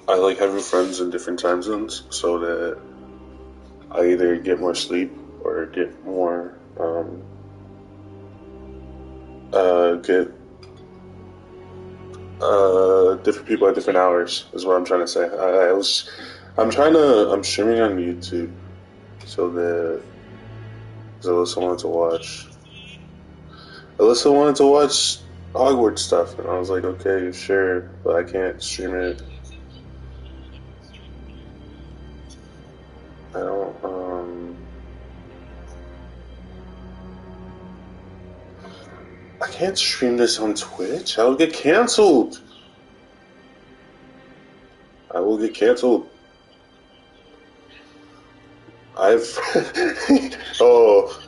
I like having friends in different time zones so that I either get more sleep or get more get different people at different hours is what I'm trying to say. I'm streaming on YouTube so that because Alyssa wanted to watch Hogwarts stuff, and I was like, okay, sure, but I can't stream it. I don't. I can't stream this on Twitch. I'll get canceled. I will get canceled. I've oh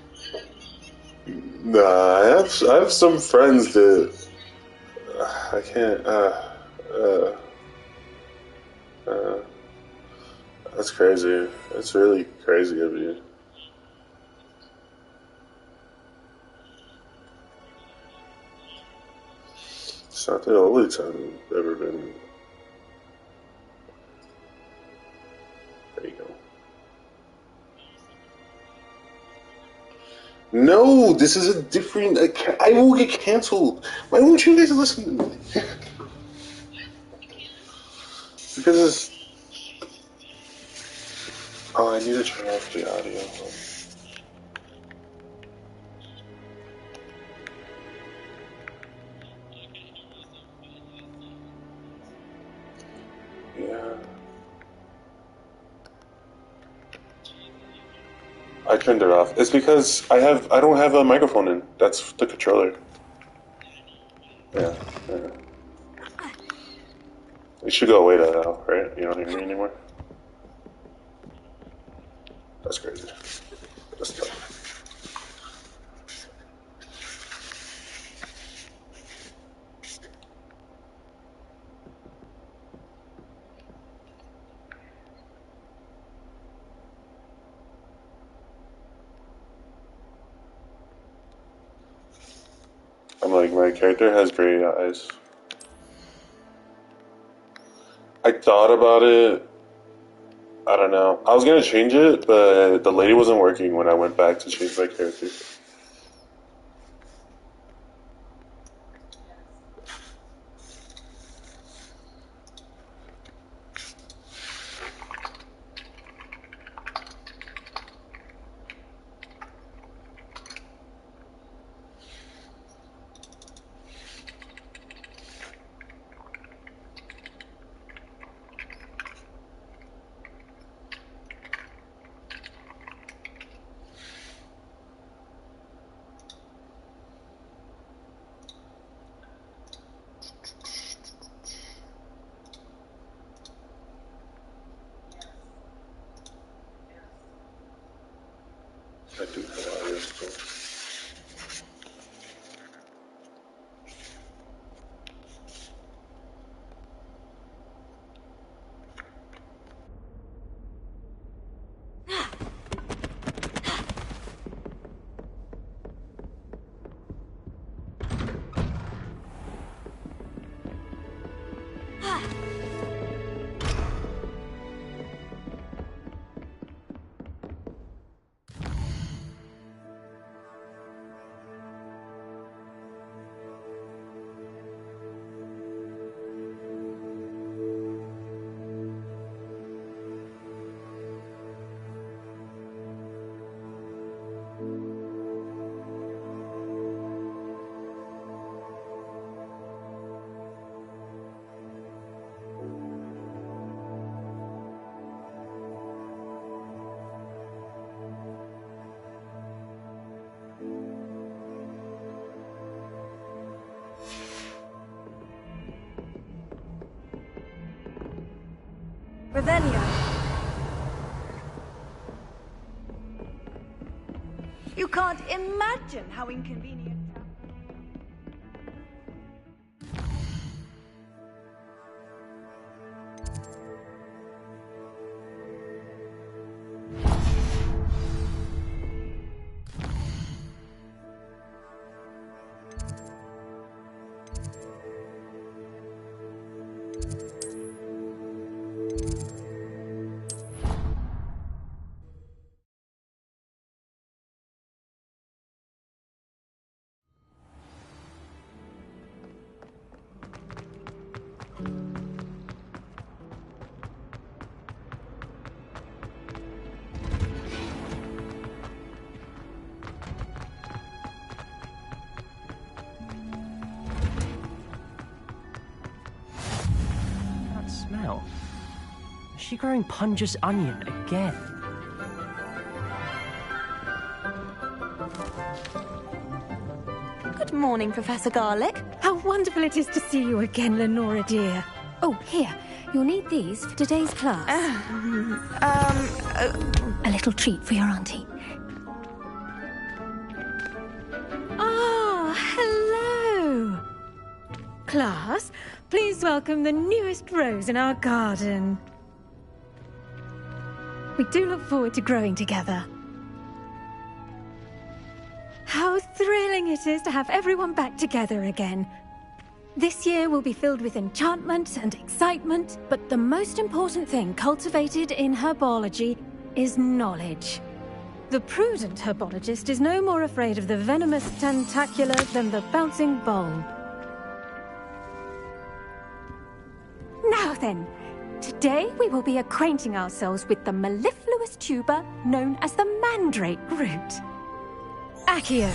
nah. I have some friends that I can't. Uh, uh, that's crazy. That's really crazy of you. It's not the only time I've ever been. There you go. No, this is a different. I will get canceled. Why won't you guys listen to me? Because it's. Oh, I need to turn off the audio. Yeah. I turned it off. It's because I don't have a microphone in. That's the controller. Yeah. Yeah. It should go away though, right? You don't hear me anymore. That's crazy. That's tough. I'm like, my character has gray eyes. I thought about it. I don't know. I was gonna change it, but the lady wasn't working when I went back to change my character. I do have audio still. Ravenia. You can't imagine how inconvenient. now? Is she growing Punja's onion again? Good morning, Professor Garlick. How wonderful it is to see you again, Lenora dear. Oh, here. You'll need these for today's class. A little treat for your auntie. Ah, hello. Class, please welcome the newest rose in our garden. We do look forward to growing together. How thrilling it is to have everyone back together again. This year will be filled with enchantment and excitement, but the most important thing cultivated in herbology is knowledge. The prudent herbologist is no more afraid of the venomous tentacula than the bouncing bulb. Now then, today we will be acquainting ourselves with the mellifluous tuber known as the mandrake root. Accio.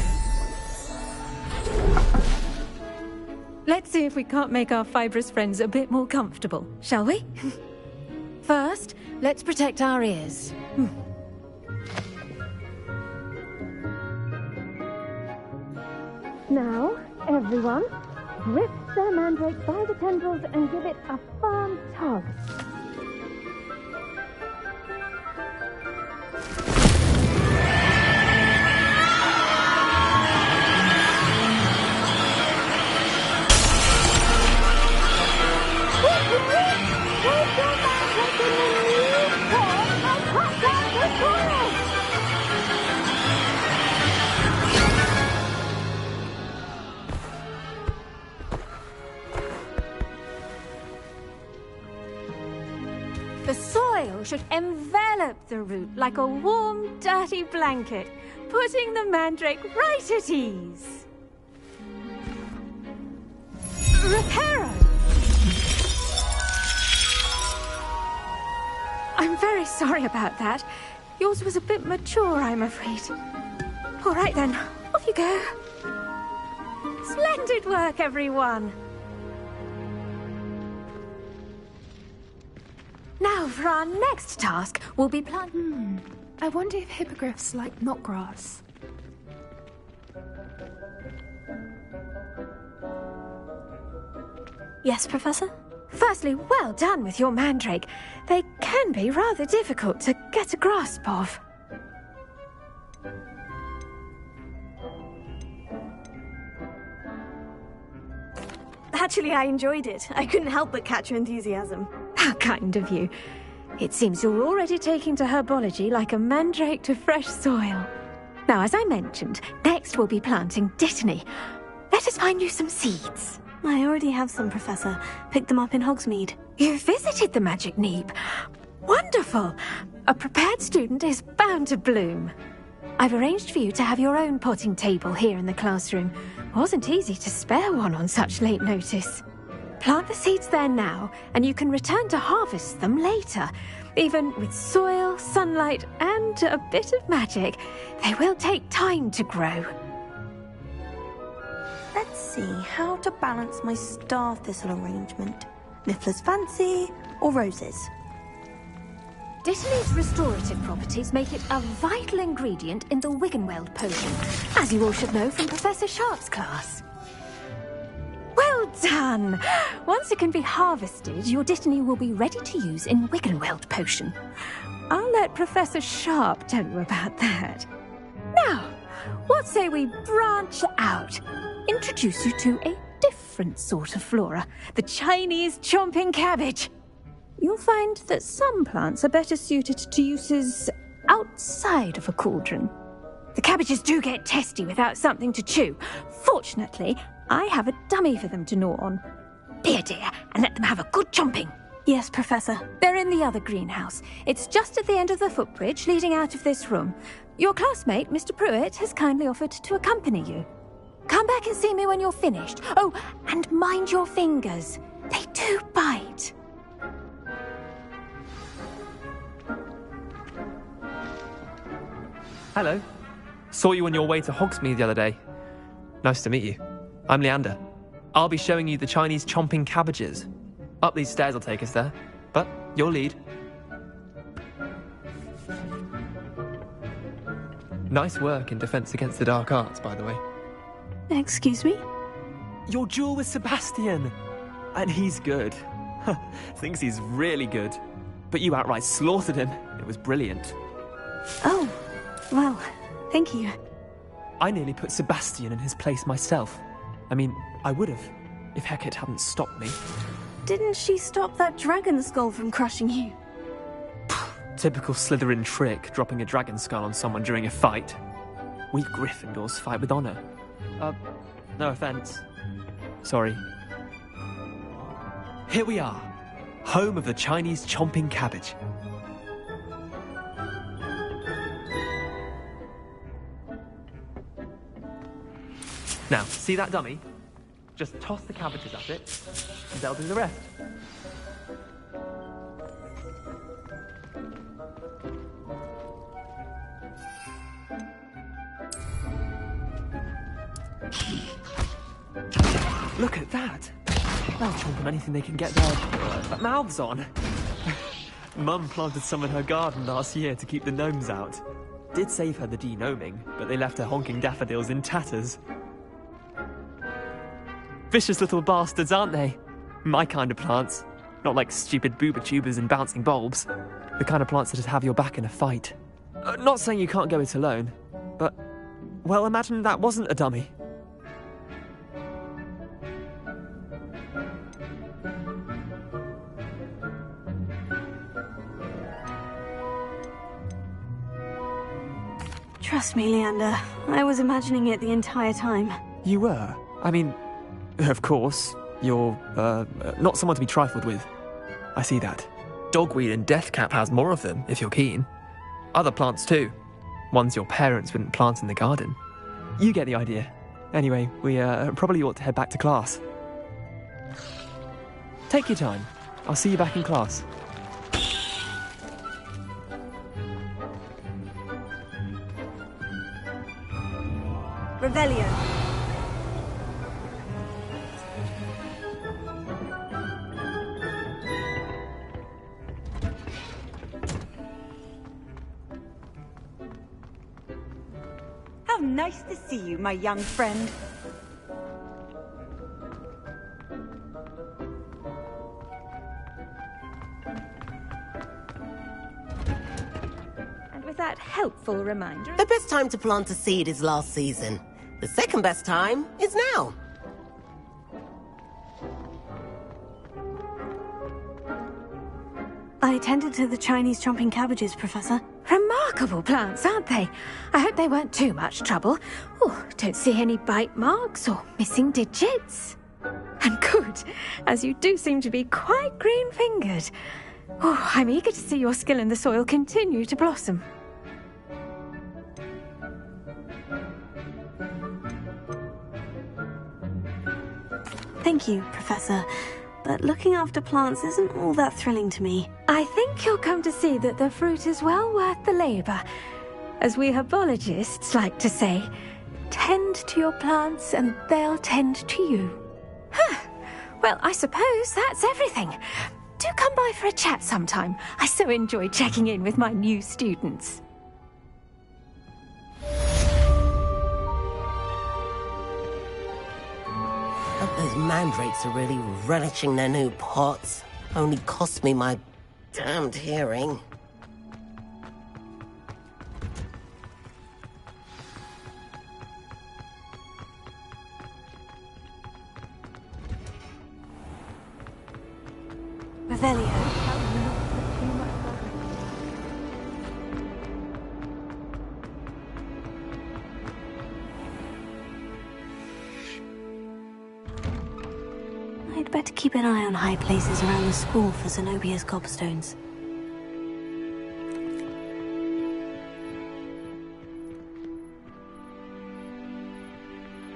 Let's see if we can't make our fibrous friends a bit more comfortable, shall we? First, let's protect our ears. Now, everyone, grip their mandrake by the tendrils and give it a firm tug. The soil should envelop the root like a warm, dirty blanket, putting the mandrake right at ease. Reparo! I'm very sorry about that. Yours was a bit mature, I'm afraid. All right then, off you go. Splendid work, everyone. Now, for our next task, we'll be planting... I wonder if hippogriffs like knotgrass. Yes, Professor? Firstly, well done with your mandrake. They can be rather difficult to get a grasp of. Actually, I enjoyed it. I couldn't help but catch your enthusiasm. How kind of you. It seems you're already taking to herbology like a mandrake to fresh soil. Now, as I mentioned, next we'll be planting Dittany. Let us find you some seeds. I already have some, Professor. Picked them up in Hogsmeade. You visited the Magic Neep. Wonderful! A prepared student is bound to bloom. I've arranged for you to have your own potting table here in the classroom. Wasn't easy to spare one on such late notice. Plant the seeds there now, and you can return to harvest them later. Even with soil, sunlight, and a bit of magic, they will take time to grow. Let's see how to balance my star thistle arrangement. Niffler's Fancy or roses? Dittany's restorative properties make it a vital ingredient in the Wiggenweld potion, as you all should know from Professor Sharp's class. Well done! Once it can be harvested, your Dittany will be ready to use in Wiggenweld potion. I'll let Professor Sharp tell you about that. Now, what say we branch out? Introduce you to a different sort of flora, the Chinese chomping cabbage. You'll find that some plants are better suited to uses outside of a cauldron. The cabbages do get testy without something to chew. Fortunately, I have a dummy for them to gnaw on. Be a dear and let them have a good chomping. Yes, Professor. They're in the other greenhouse. It's just at the end of the footbridge leading out of this room. Your classmate, Mr. Pruitt, has kindly offered to accompany you. Come back and see me when you're finished. Oh, and mind your fingers. They do bite. Hello. Saw you on your way to Hogsmeade the other day. Nice to meet you. I'm Leander. I'll be showing you the Chinese chomping cabbages. Up these stairs will take us there. But your lead. Nice work in Defense Against the Dark Arts, by the way. Excuse me? Your duel with Sebastian! And he's good. Thinks he's really good. But you outright slaughtered him. It was brilliant. Oh, well, thank you. I nearly put Sebastian in his place myself. I mean, I would have, if Hecate hadn't stopped me. Didn't she stop that dragon skull from crushing you? Typical Slytherin trick, dropping a dragon skull on someone during a fight. We Gryffindors fight with honor. No offense. Sorry. Here we are, home of the Chinese chomping cabbage. Now, see that dummy? Just toss the cabbages at it, and they'll do the rest. Look at that! They'll chomp on anything they can get their mouths on. Mum planted some in her garden last year to keep the gnomes out. Did save her the de-gnoming, but they left her honking daffodils in tatters. Vicious little bastards, aren't they? My kind of plants. Not like stupid booba tubers and bouncing bulbs. The kind of plants that just have your back in a fight. Not saying you can't go it alone, but... well, imagine that wasn't a dummy. Trust me, Leander. I was imagining it the entire time. You were? I mean, of course, you're, not someone to be trifled with. I see that. Dogweed and Deathcap has more of them, if you're keen. Other plants too. Ones your parents wouldn't plant in the garden. You get the idea. Anyway, we, probably ought to head back to class. Take your time. I'll see you back in class. Revelio. How nice to see you, my young friend. And with that helpful reminder... The best time to plant a seed is last season. The second best time is now. I attended to the Chinese chomping cabbages, Professor. Remarkable plants, aren't they? I hope they weren't too much trouble. Oh, don't see any bite marks or missing digits. And good, as you do seem to be quite green-fingered. Oh, I'm eager to see your skill in the soil continue to blossom. Thank you, Professor. But looking after plants isn't all that thrilling to me. I think you'll come to see that the fruit is well worth the labour. As we herbologists like to say, tend to your plants and they'll tend to you. Huh. Well, I suppose that's everything. Do come by for a chat sometime. I so enjoy checking in with my new students. Those mandrakes are really relishing their new pots. Only cost me my damned hearing. Revelio. I'd better keep an eye on high places around the school for Zenobia's gobstones.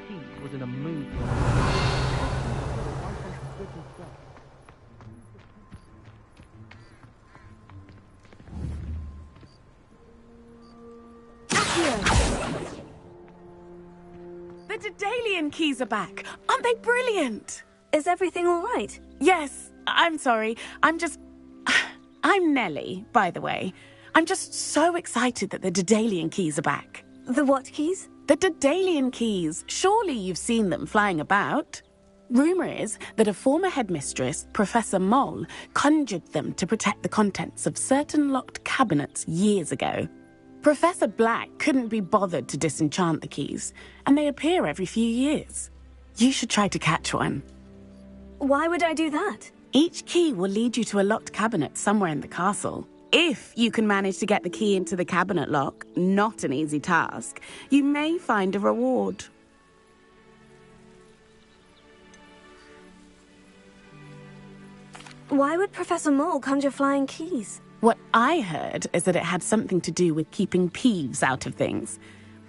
He was in a mood. The Daedalian keys are back. Aren't they brilliant? Is everything all right? Yes, I'm sorry. I'm just... I'm Nellie, by the way. I'm just so excited that the Daedalian keys are back. The what keys? The Daedalian keys. Surely you've seen them flying about. Rumour is that a former headmistress, Professor Moll, conjured them to protect the contents of certain locked cabinets years ago. Professor Black couldn't be bothered to disenchant the keys, and they appear every few years. You should try to catch one. Why would I do that? Each key will lead you to a locked cabinet somewhere in the castle. If you can manage to get the key into the cabinet lock, not an easy task, you may find a reward. Why would Professor Moll conjure flying keys? What I heard is that it had something to do with keeping Peeves out of things.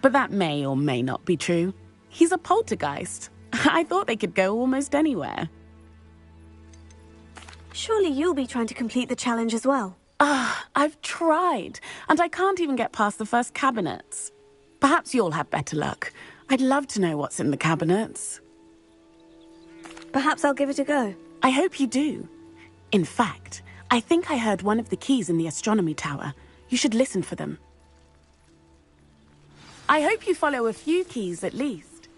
But that may or may not be true. He's a poltergeist. I thought they could go almost anywhere. Surely you'll be trying to complete the challenge as well. I've tried, and I can't even get past the first cabinets. Perhaps you'll have better luck. I'd love to know what's in the cabinets. Perhaps I'll give it a go. I hope you do. In fact, I think I heard one of the keys in the astronomy tower. You should listen for them. I hope you follow a few keys at least.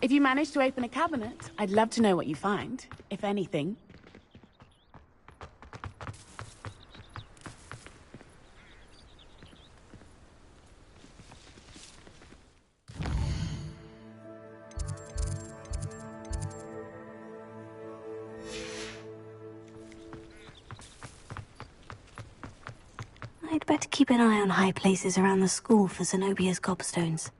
If you manage to open a cabinet, I'd love to know what you find, if anything. I'd better keep an eye on high places around the school for Zenobia's gobstones.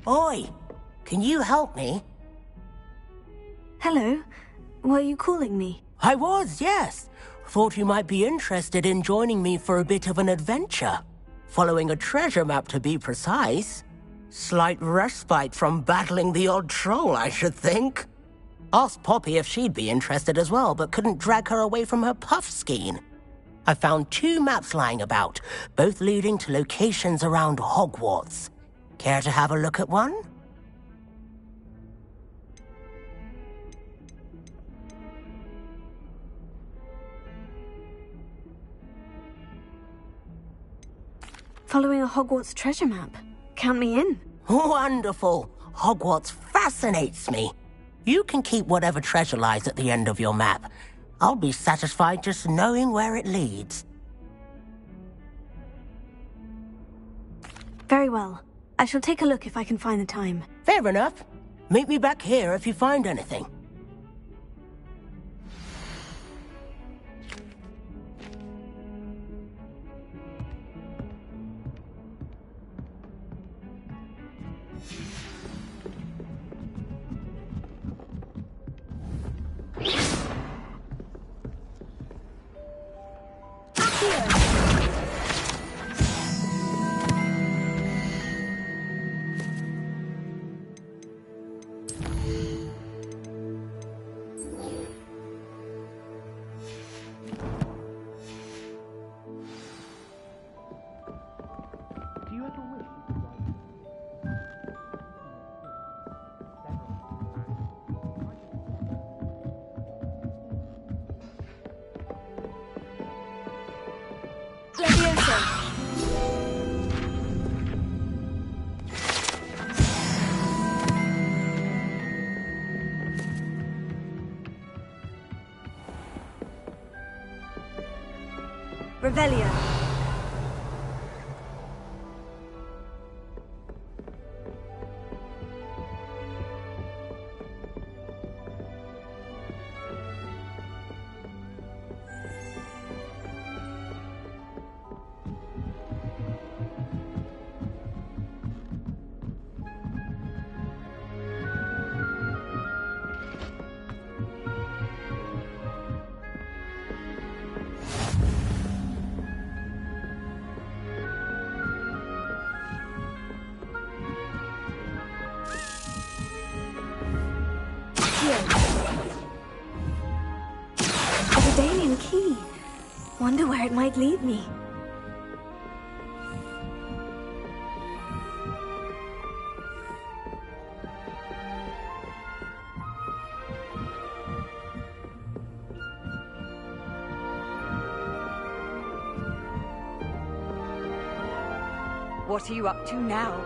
Oi! Can you help me? Hello? Were you calling me? I was, yes. Thought you might be interested in joining me for a bit of an adventure. Following a treasure map, to be precise. Slight respite from battling the odd troll, I should think. Asked Poppy if she'd be interested as well, but couldn't drag her away from her puff skein. I found 2 maps lying about, both leading to locations around Hogwarts. Care to have a look at one? Following a Hogwarts treasure map. Count me in. Wonderful! Hogwarts fascinates me. You can keep whatever treasure lies at the end of your map. I'll be satisfied just knowing where it leads. Very well. I shall take a look if I can find the time. Fair enough. Meet me back here if you find anything. Revelio. A Daedalian key. Wonder where it might lead me. What are you up to now?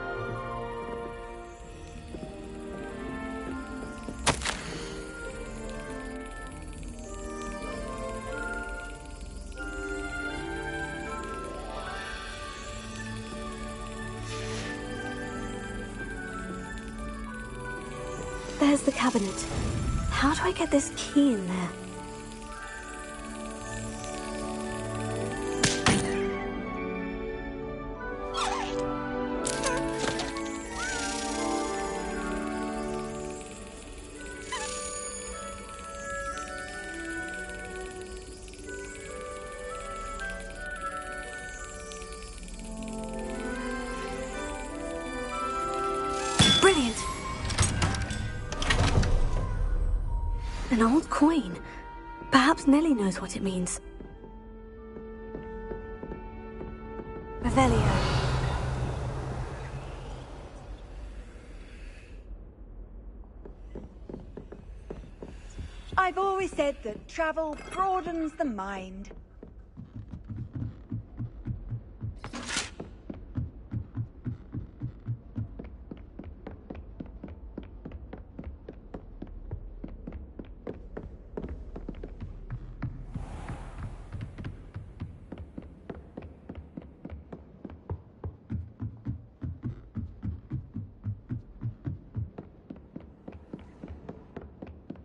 There's the cabinet. How do I get this key in there? Brilliant! An old coin. Perhaps Nellie knows what it means. Revelio. I've always said that travel broadens the mind.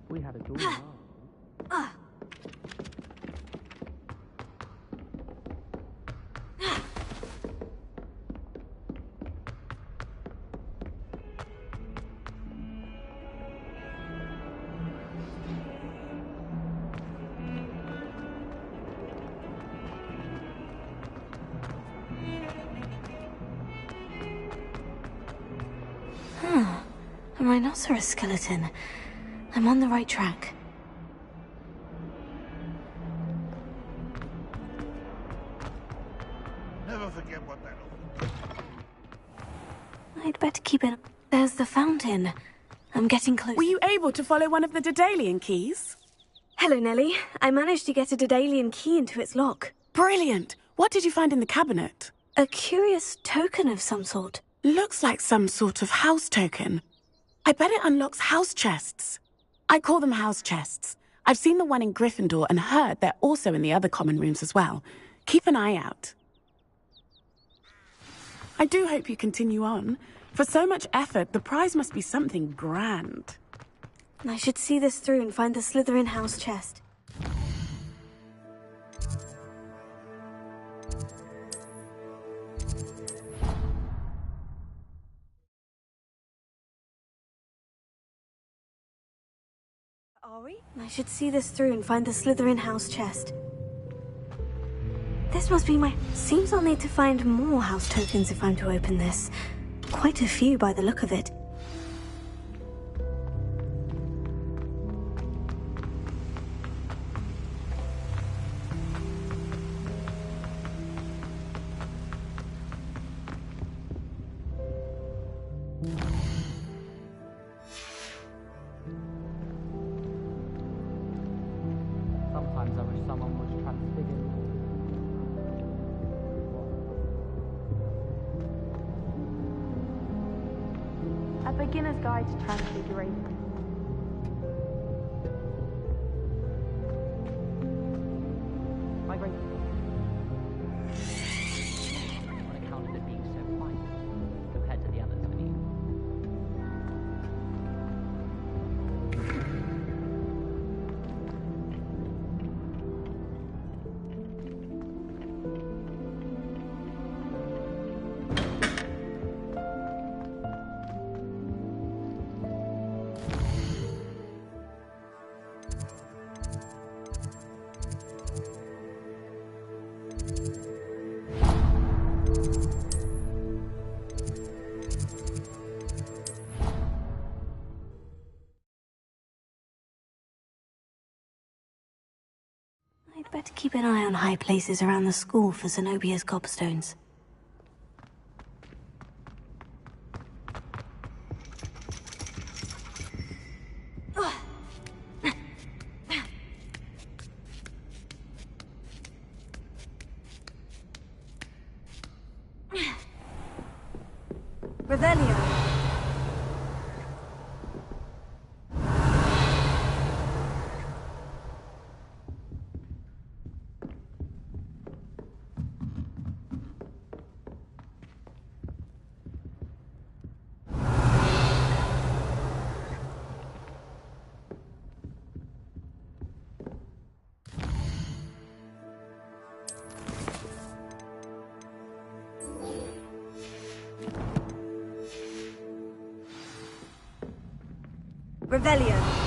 We had a door. A rhinoceros skeleton. I'm on the right track. Never forget what that was. I'd better keep it. There's the fountain. I'm getting close. Were you able to follow one of the Daedalian keys? Hello, Nellie. I managed to get a Daedalian key into its lock. Brilliant! What did you find in the cabinet? A curious token of some sort. Looks like some sort of house token. I bet it unlocks house chests. I call them house chests. I've seen the one in Gryffindor and heard they're also in the other common rooms as well. Keep an eye out. I do hope you continue on. For so much effort, the prize must be something grand. I should see this through and find the Slytherin house chest. Are we? I should see this through and find the Slytherin house chest. This must be my... Seems I'll need to find more house tokens if I'm to open this. Quite a few by the look of it. Sometimes I wish someone was transfigured. A beginner's guide to transfiguration. Migration. On account of it being so fine compared to the others beneath. Better keep an eye on high places around the school for Zenobia's cobstones. Revelio. Revelio.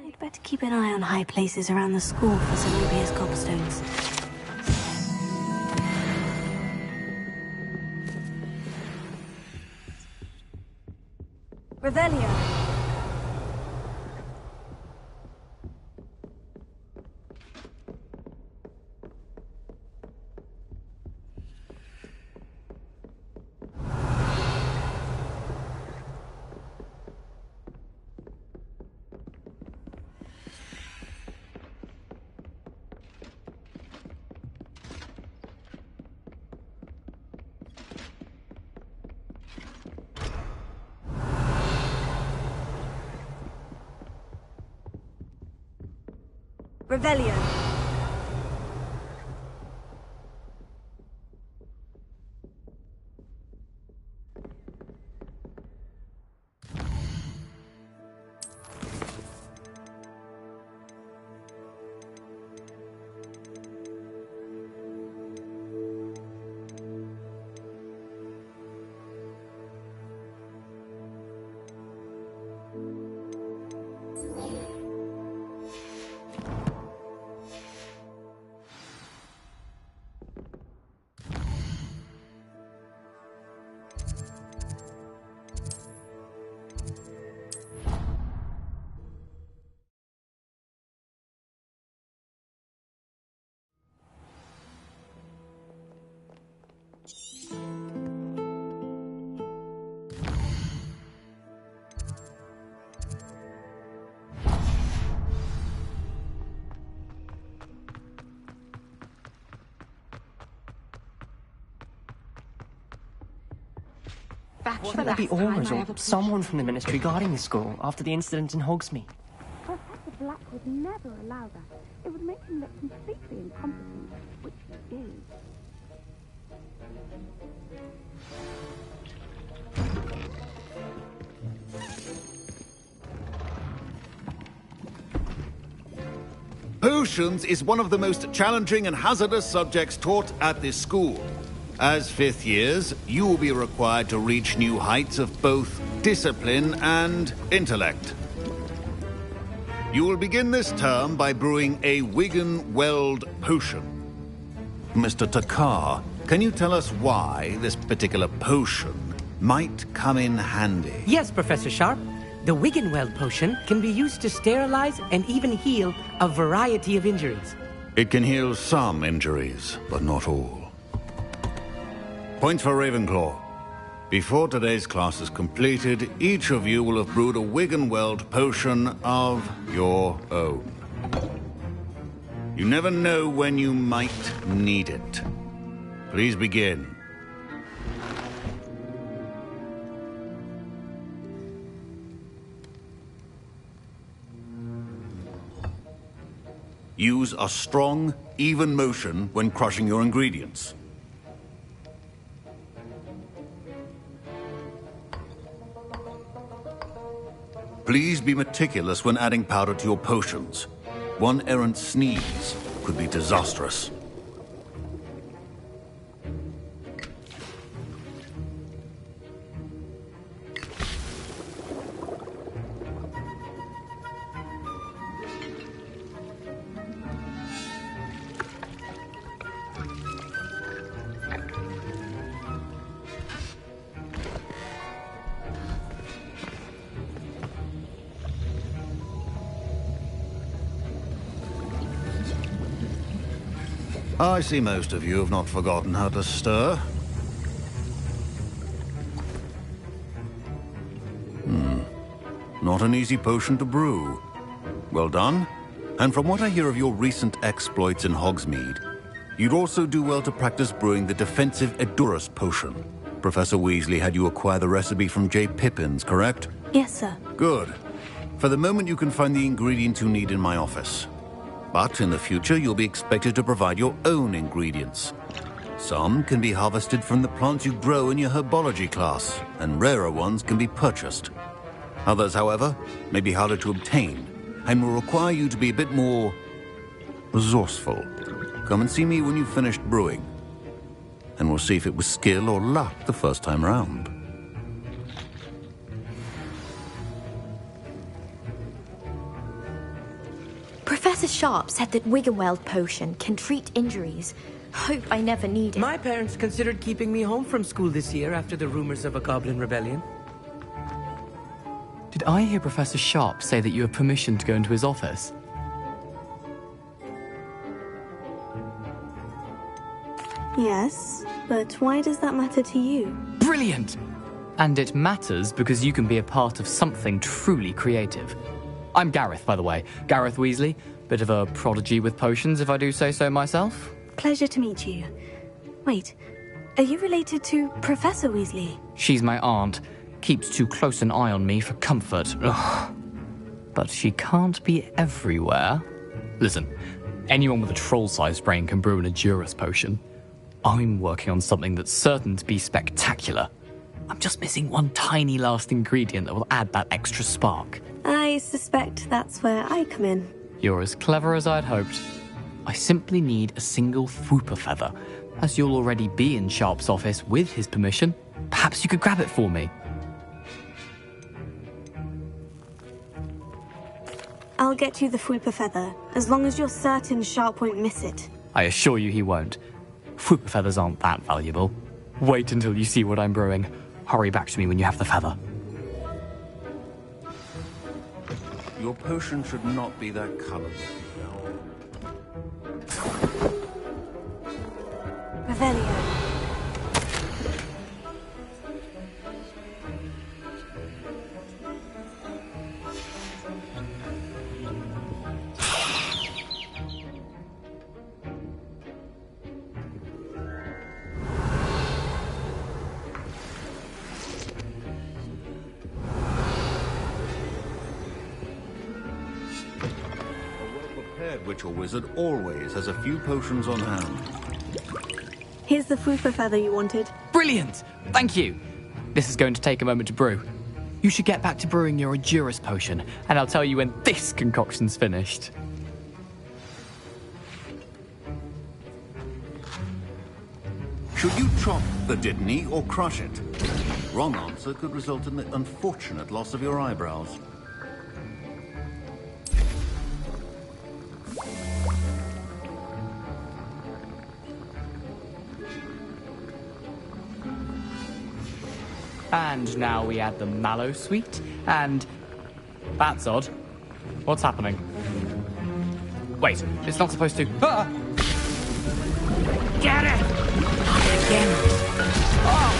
You'd better keep an eye on high places around the school for Zenobia's cobstones. Revelio. Revelio. Wasn't there the Aurors or someone from the Ministry guarding the school after the incident in Hogsmeade? Professor Black would never allow that. It would make him look completely incompetent, which he is. Potions is one of the most challenging and hazardous subjects taught at this school. As fifth years, you will be required to reach new heights of both discipline and intellect. You will begin this term by brewing a Wiggenweld potion. Mr. Takar, can you tell us why this particular potion might come in handy? Yes, Professor Sharp. The Wiggenweld potion can be used to sterilize and even heal a variety of injuries. It can heal some injuries, but not all. Point for Ravenclaw. Before today's class is completed, each of you will have brewed a Wiggenweld potion of your own. You never know when you might need it. Please begin. Use a strong, even motion when crushing your ingredients. Please be meticulous when adding powder to your potions. One errant sneeze could be disastrous. I see most of you have not forgotten how to stir. Not an easy potion to brew. Well done. And from what I hear of your recent exploits in Hogsmeade, you'd also do well to practice brewing the defensive Edurus potion. Professor Weasley had you acquire the recipe from J. Pippins, correct? Yes, sir. Good. For the moment, you can find the ingredients you need in my office. But in the future, you'll be expected to provide your own ingredients. Some can be harvested from the plants you grow in your herbology class, and rarer ones can be purchased. Others, however, may be harder to obtain, and will require you to be a bit more resourceful. Come and see me when you've finished brewing, and we'll see if it was skill or luck the first time round. Professor Sharp said that Wiggenweld potion can treat injuries. Hope I never need it. My parents considered keeping me home from school this year after the rumors of a goblin rebellion. Did I hear Professor Sharp say that you have permission to go into his office? Yes, but why does that matter to you? Brilliant! And it matters because you can be a part of something truly creative. I'm Gareth, by the way. Gareth Weasley. Bit of a prodigy with potions, if I do say so myself. Pleasure to meet you. Wait, are you related to Professor Weasley? She's my aunt. Keeps too close an eye on me for comfort. Ugh. But she can't be everywhere. Listen, anyone with a troll-sized brain can brew an Edurus potion. I'm working on something that's certain to be spectacular. I'm just missing one tiny last ingredient that will add that extra spark. I suspect that's where I come in. You're as clever as I'd hoped. I simply need a single Fwooper feather. As you'll already be in Sharp's office with his permission, perhaps you could grab it for me. I'll get you the Fwooper feather, as long as you're certain Sharp won't miss it. I assure you he won't. Fwooper feathers aren't that valuable. Wait until you see what I'm brewing. Hurry back to me when you have the feather. Your potion should not be that colored. Revelio. Witch or wizard always has a few potions on hand. Here's the Fwooper feather you wanted. Brilliant! Thank you! This is going to take a moment to brew. You should get back to brewing your Edurus potion, and I'll tell you when this concoction's finished. Should you chop the Dittany or crush it? Wrong answer could result in the unfortunate loss of your eyebrows. And now we add the mallow sweet, and... That's odd. What's happening? Wait, it's not supposed to... Ah! Get it! Again! Oh!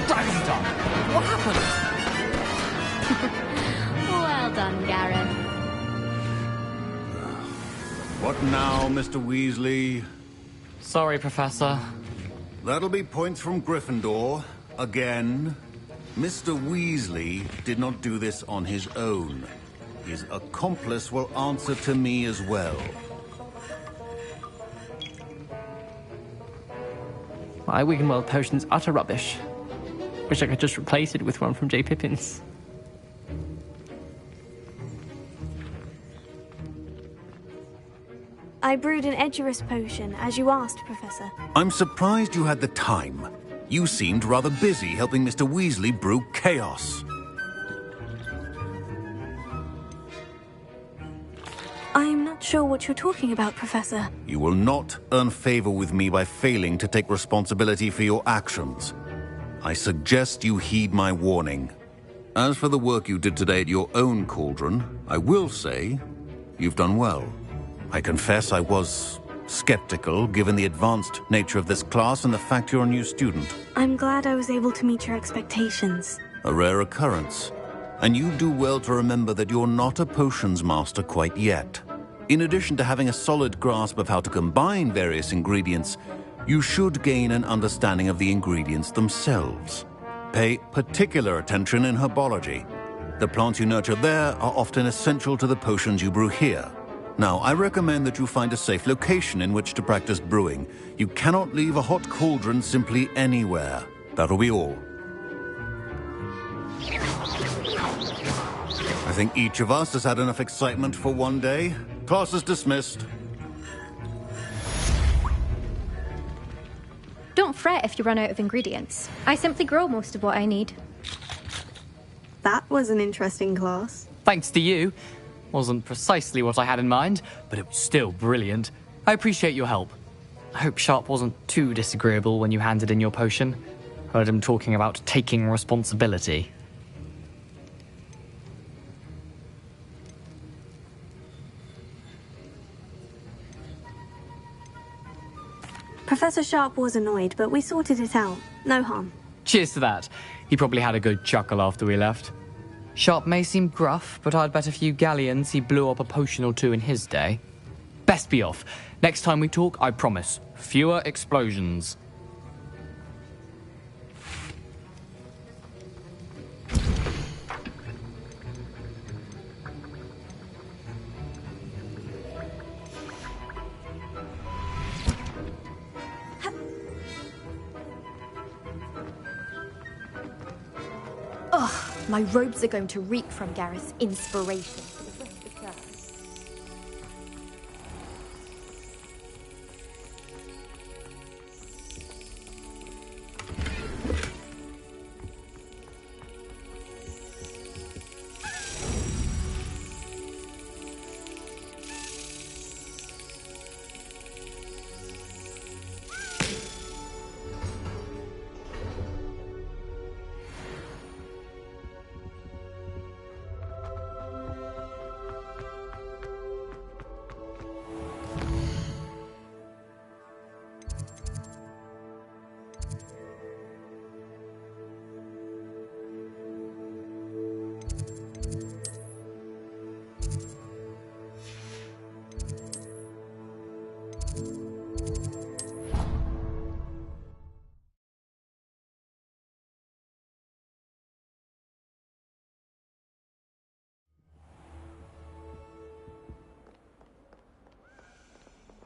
Dragon's What happened? Well done, Gareth. What now, Mr. Weasley? Sorry, Professor. That'll be points from Gryffindor. Again. Mr. Weasley did not do this on his own. His accomplice will answer to me as well. My Wiggenweld potion's utter rubbish. Wish I could just replace it with one from J. Pippins. I brewed an Edurus potion, as you asked, Professor. I'm surprised you had the time. You seemed rather busy helping Mr. Weasley brew chaos. I'm not sure what you're talking about, Professor. You will not earn favor with me by failing to take responsibility for your actions. I suggest you heed my warning. As for the work you did today at your own cauldron, I will say you've done well. I confess I was skeptical, given the advanced nature of this class and the fact you're a new student. I'm glad I was able to meet your expectations. A rare occurrence. And you do well to remember that you're not a potions master quite yet. In addition to having a solid grasp of how to combine various ingredients, you should gain an understanding of the ingredients themselves. Pay particular attention in herbology. The plants you nurture there are often essential to the potions you brew here. Now, I recommend that you find a safe location in which to practice brewing. You cannot leave a hot cauldron simply anywhere. That'll be all. I think each of us has had enough excitement for one day. Class is dismissed. Don't fret if you run out of ingredients. I simply grow most of what I need. That was an interesting class. Thanks to you. Wasn't precisely what I had in mind, but it was still brilliant. I appreciate your help. I hope Sharp wasn't too disagreeable when you handed in your potion. Heard him talking about taking responsibility. Professor Sharp was annoyed, but we sorted it out. No harm. Cheers to that. He probably had a good chuckle after we left. Sharp may seem gruff, but I'd bet a few galleons he blew up a potion or two in his day. Best be off. Next time we talk, I promise, fewer explosions. Ugh, my robes are going to reek from Gareth's inspiration for the rest of the term.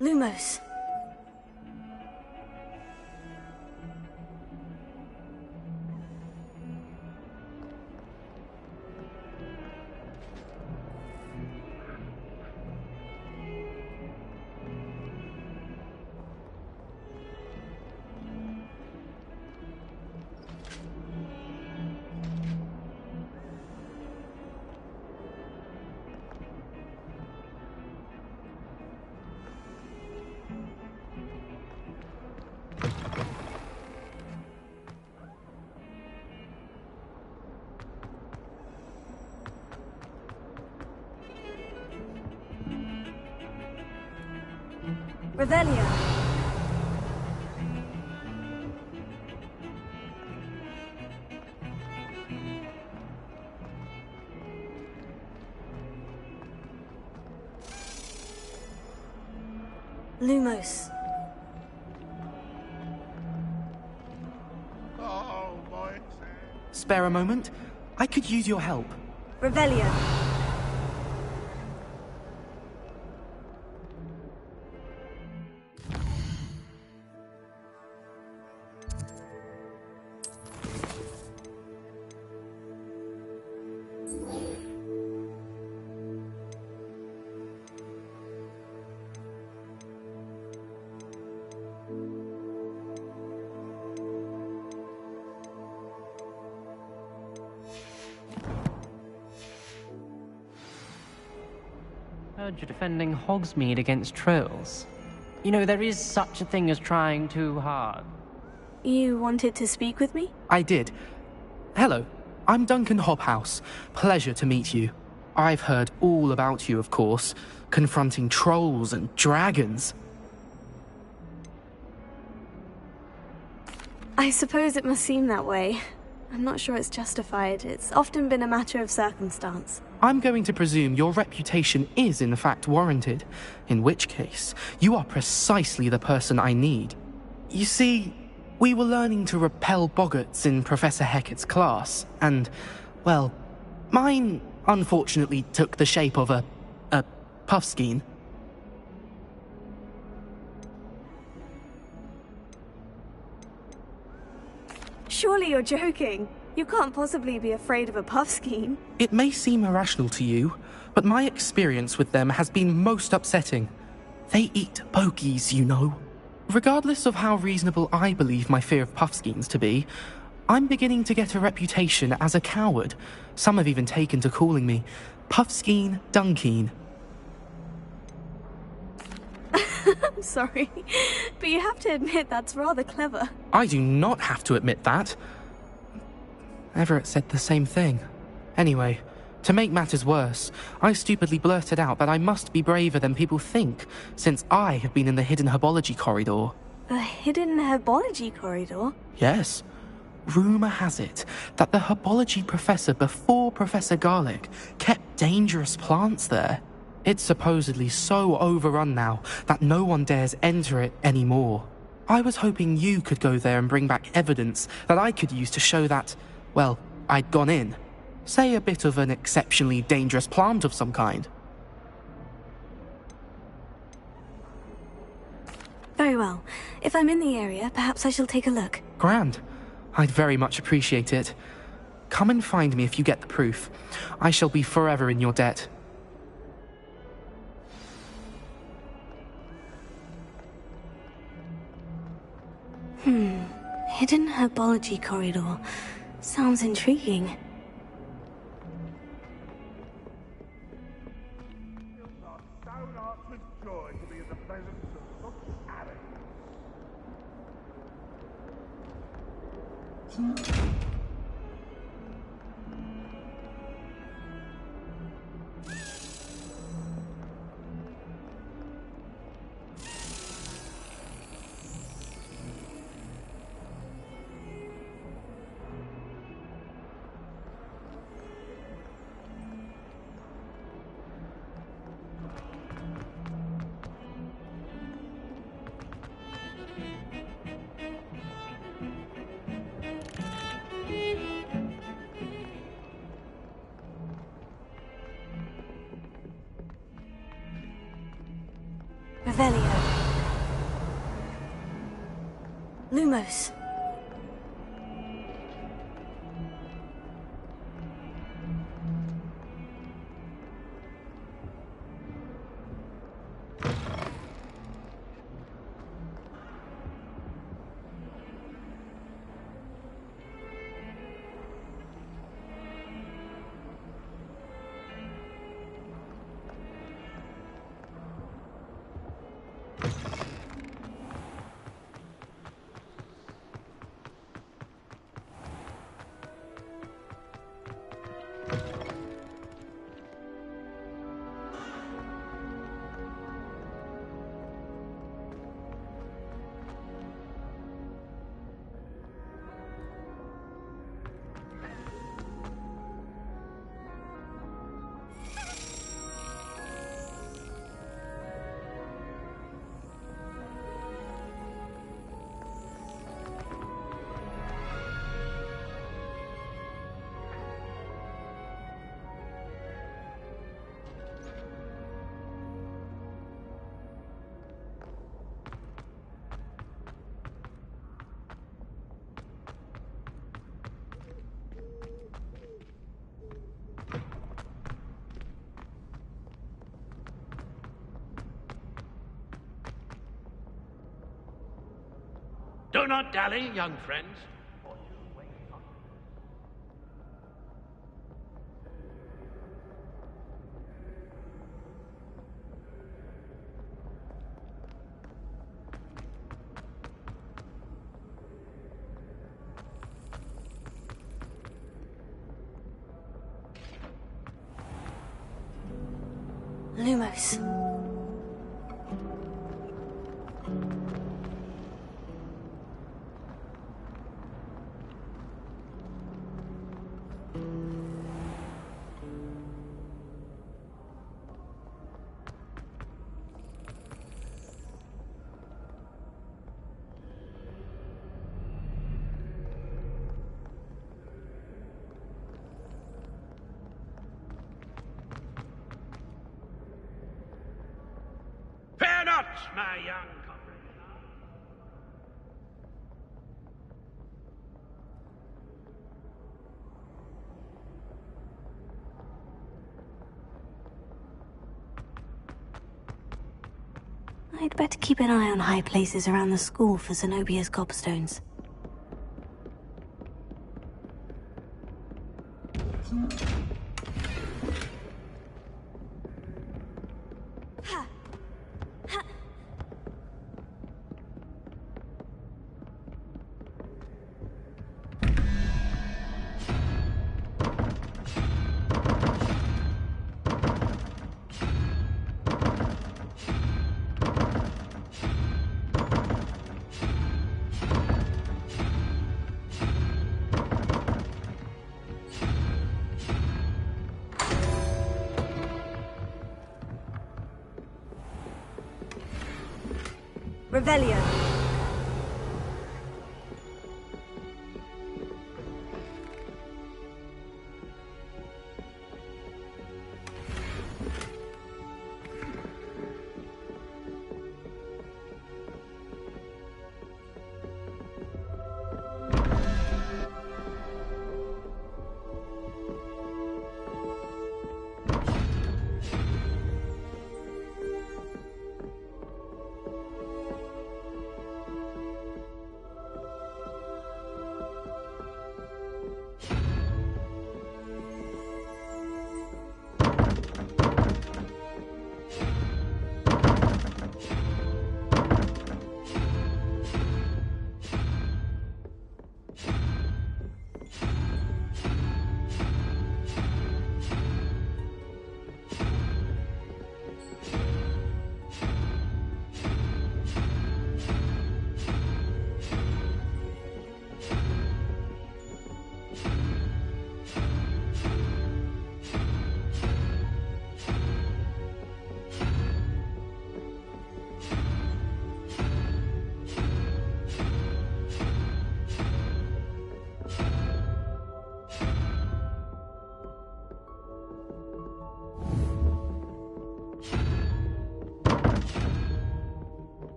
Lumos. Revelio. Lumos. Oh, boy. Spare a moment? I could use your help. Revelio. Heard you're defending Hogsmeade against trolls. You know, there is such a thing as trying too hard. You wanted to speak with me? I did. Hello, I'm Duncan Hobhouse. Pleasure to meet you. I've heard all about you, of course, confronting trolls and dragons. I suppose it must seem that way. I'm not sure it's justified. It's often been a matter of circumstance. I'm going to presume your reputation is in fact warranted, in which case, you are precisely the person I need. You see, we were learning to repel boggarts in Professor Hecat's class, and, well, mine unfortunately took the shape of a puffskein. Surely you're joking. You can't possibly be afraid of a puffskein. It may seem irrational to you, but my experience with them has been most upsetting. They eat pokies, you know. Regardless of how reasonable I believe my fear of puffskeins to be, I'm beginning to get a reputation as a coward. Some have even taken to calling me Puffskein Dunkeen. I'm sorry, but you have to admit that's rather clever. I do not have to admit that. Everett said the same thing. Anyway, to make matters worse, I stupidly blurted out that I must be braver than people think, since I have been in the hidden herbology corridor. The hidden herbology corridor? Yes. Rumour has it that the herbology professor before Professor Garlick kept dangerous plants there. It's supposedly so overrun now that no one dares enter it anymore. I was hoping you could go there and bring back evidence that I could use to show that, well, I'd gone in. Say a bit of an exceptionally dangerous plant of some kind. Very well. If I'm in the area, perhaps I shall take a look. Grand. I'd very much appreciate it. Come and find me if you get the proof. I shall be forever in your debt. Hidden herbology corridor. Sounds intriguing. Revelio. Lumos. Do not dally, young friends. Lumos. Fear not, my young comrade. I'd better keep an eye on high places around the school for Zenobia's gobstones. Revelio.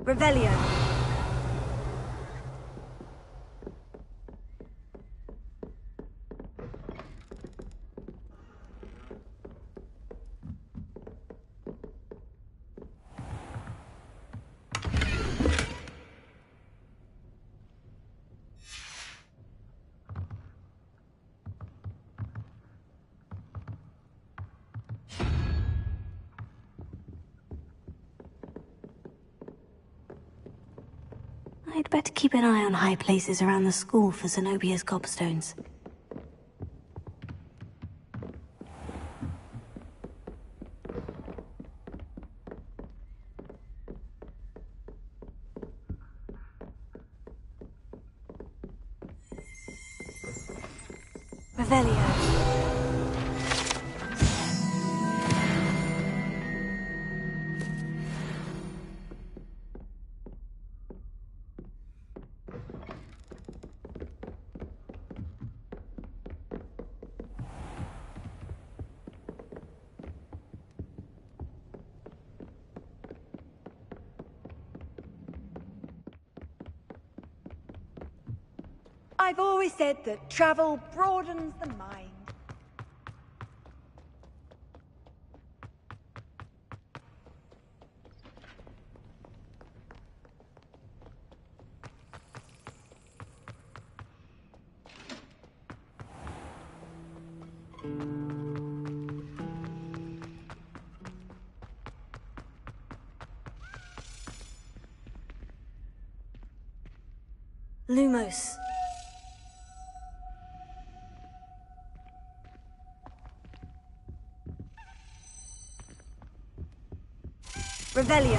Revelio. I'd better keep an eye on high places around the school for Zenobia's gobstones. Revelio. I've always said that travel broadens the mind. Lumos. Revelio.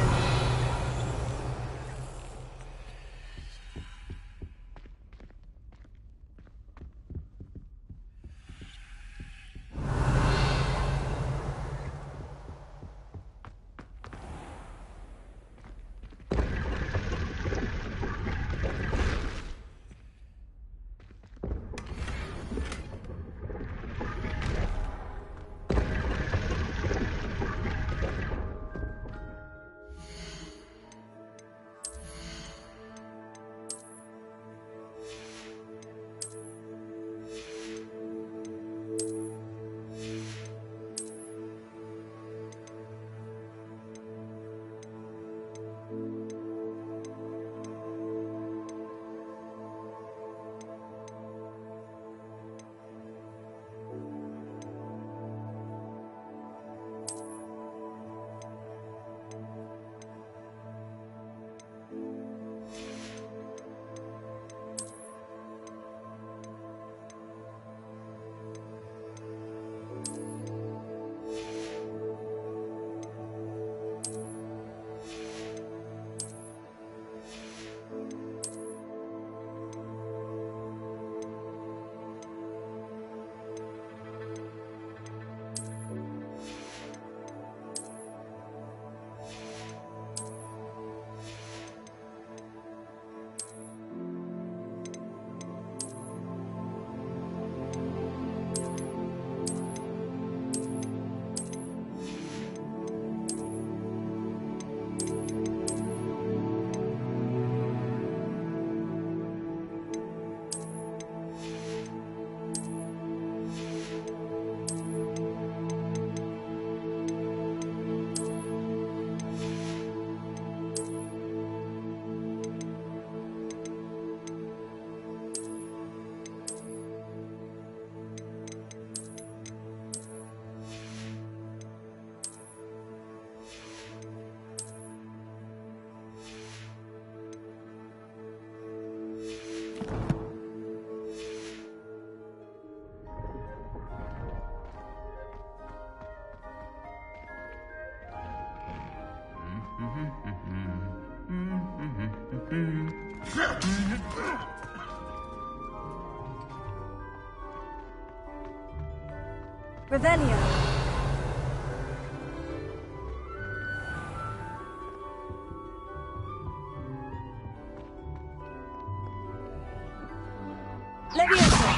Revelio. Leviosa.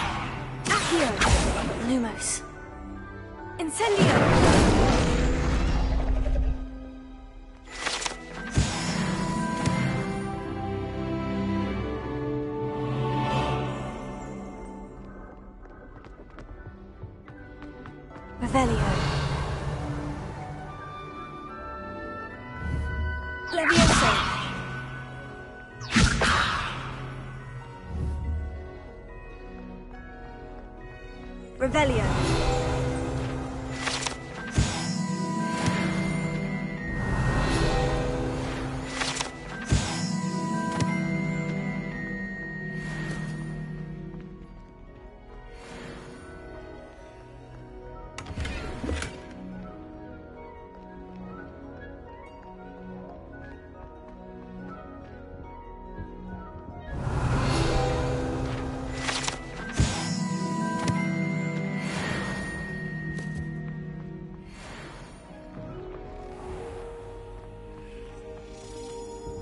Accio. Lumos. Incendio. Levioso. Revelio.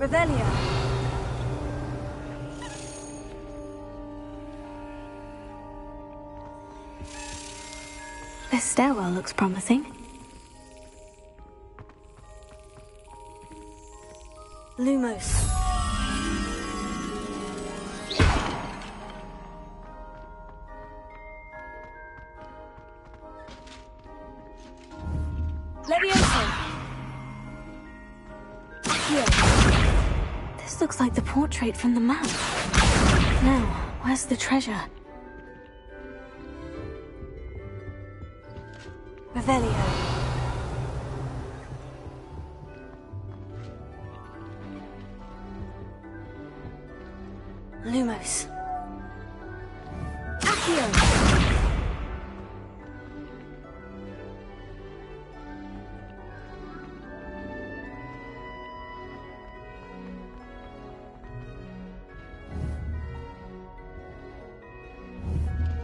Revelio. This stairwell looks promising. Lumos. Levioso. Accio. This looks like the portrait from the map. Now, where's the treasure? Revelio. Lumos. Accio.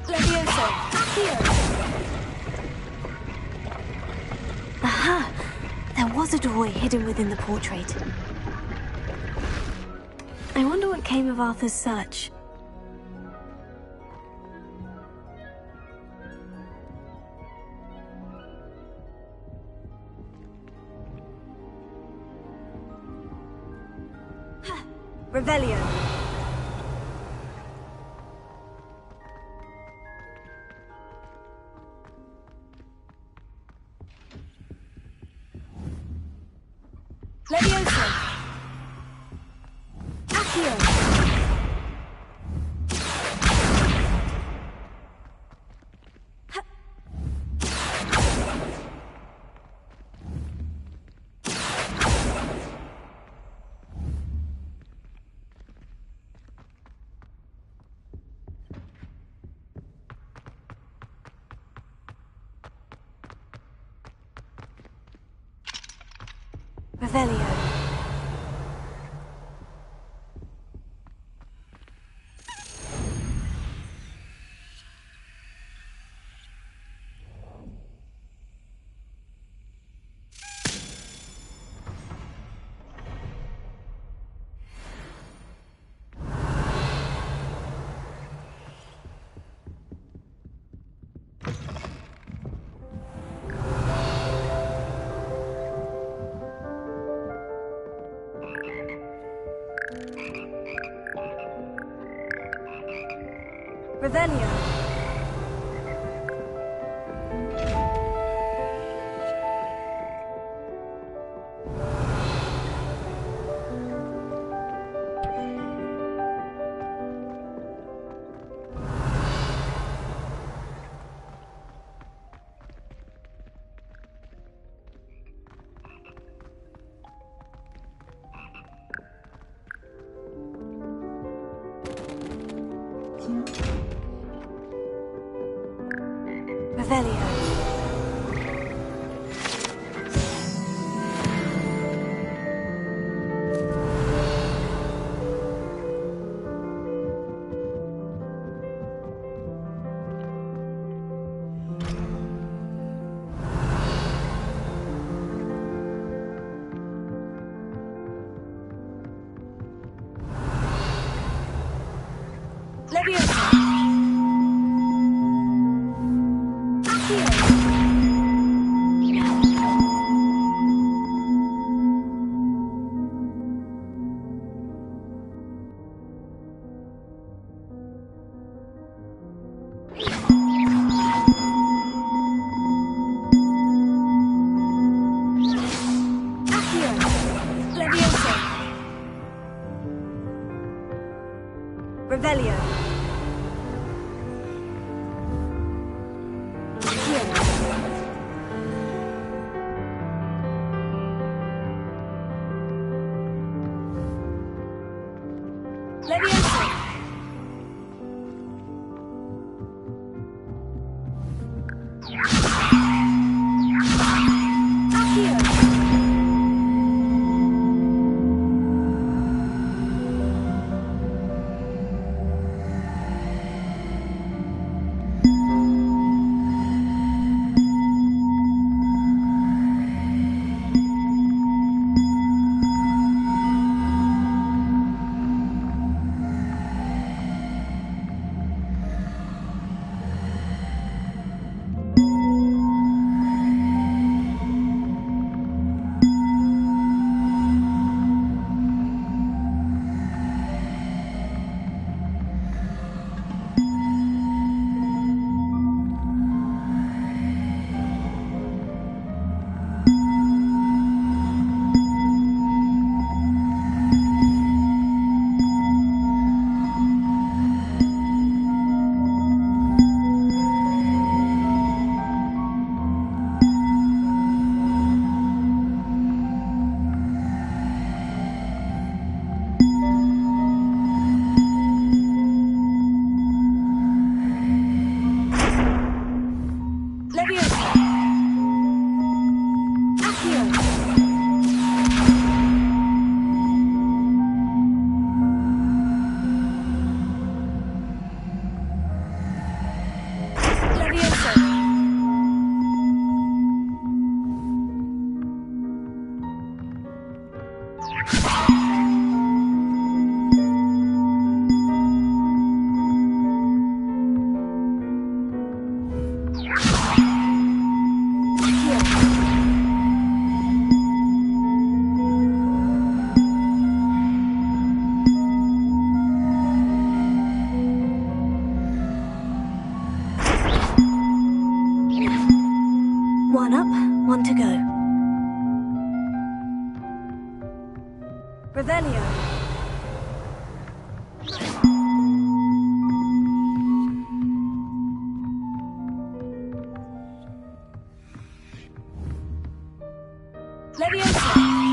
Levioso. Accio. Aha! There was a doorway hidden within the portrait. I wonder what came of Arthur's search. Revelio. Levioso. Accio. Revelio. Revelio. Revelio. Levioso. Accio. Revelio. Leviosa. One up, one to go. Revelio. Leviosa.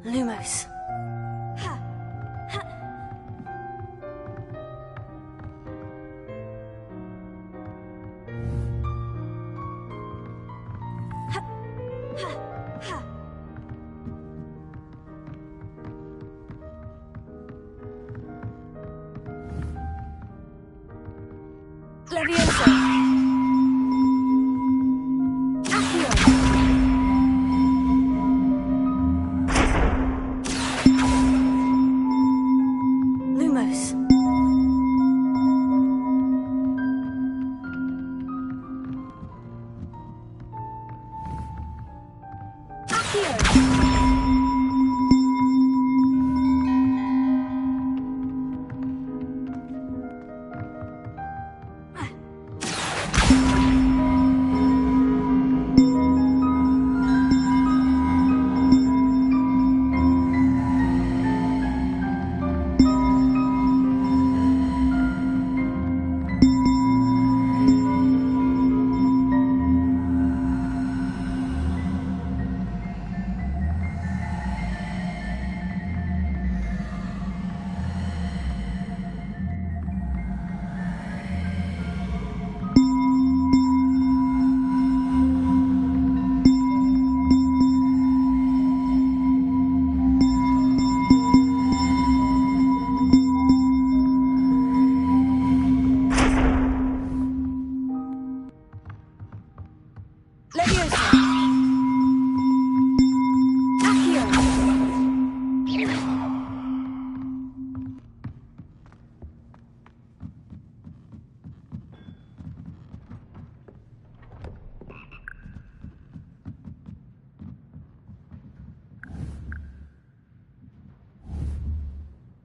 Lumos.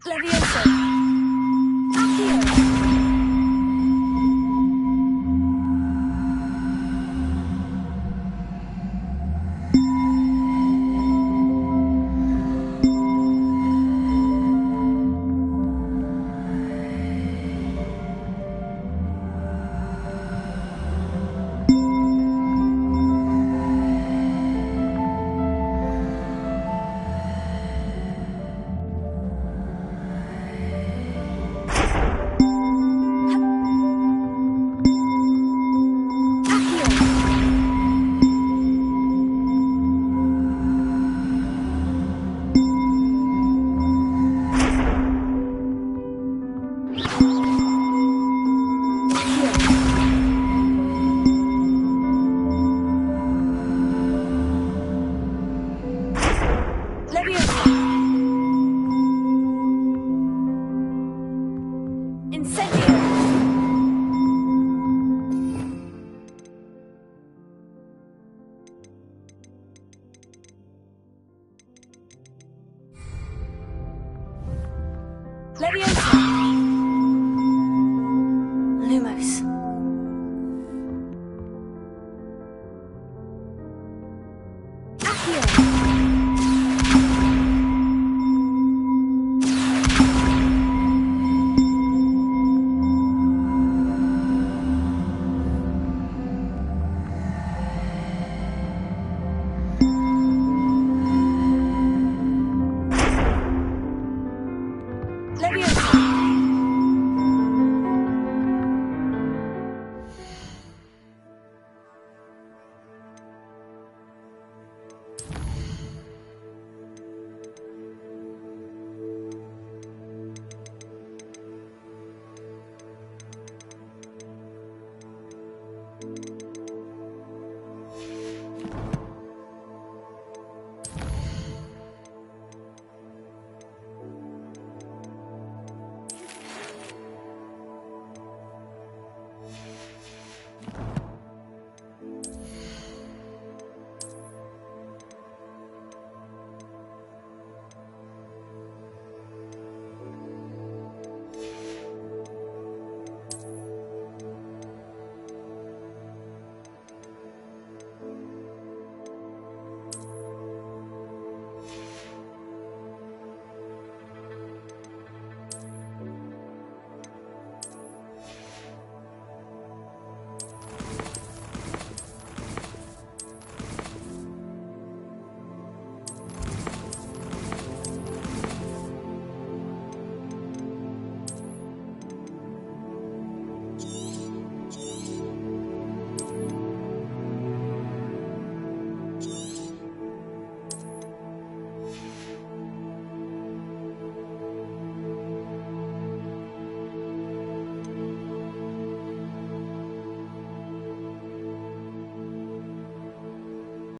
Levioso. Accio. Leviosa. Lumos. Leviosa.